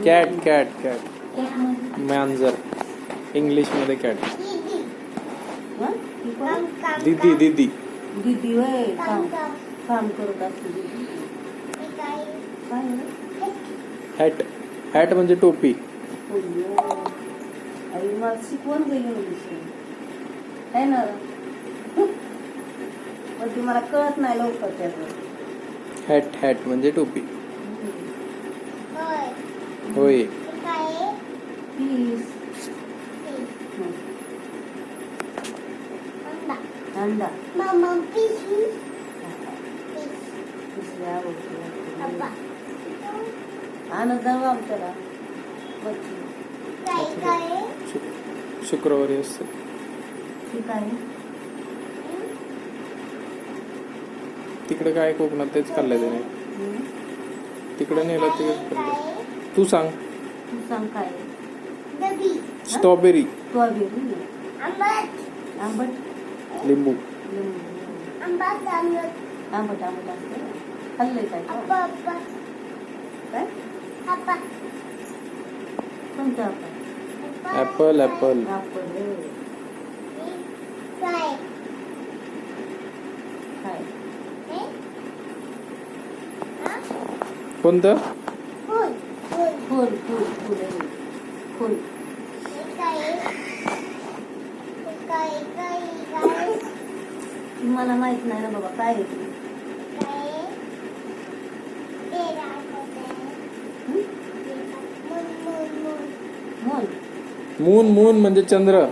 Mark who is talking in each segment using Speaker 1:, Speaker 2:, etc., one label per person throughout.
Speaker 1: Cat cat cat मांजर English मध्ये cat. दीदी दीदी
Speaker 2: दीदी वय काम करत असते.
Speaker 1: हॅट हॅट म्हणजे टोपी.
Speaker 2: आई मला शिकवण गेली आहे ना, पण ती मला कळत नाही लवकर त्याचं.
Speaker 1: हॅट हॅट म्हणजे टोपी. होय.
Speaker 2: अंडा आणत जाऊ आमच्याला
Speaker 1: शुक्रवारी असते.
Speaker 2: ठीक आहे.
Speaker 1: तिकडे काय कोकणात तेच खाल्लंय त्याने. तिकडे नेलं तेच खाल्लं. तू सांग.
Speaker 2: तू सांग काय.
Speaker 1: स्ट्रॉबेरी.
Speaker 2: स्ट्रॉबेरी. आंबट.
Speaker 1: लिंबू.
Speaker 2: आंबट आंबट असते. खाल्लंय काय काय कोणतं
Speaker 1: ऍपल ऍपल. कोणतं.
Speaker 2: फुल फुल फुल फुल. मला माहित नाही ना बाबा काय आहे ते.
Speaker 1: मून मून म्हणजे चंद्र.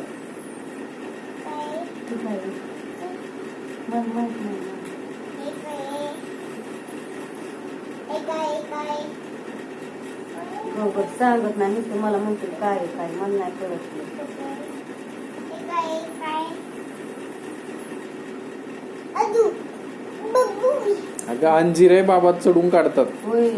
Speaker 2: सांगत नाही ते मला म्हणते काय काय मला नाही कळत.
Speaker 1: अगं अंजीर आहे बाबा चढून काढतात.
Speaker 2: होय.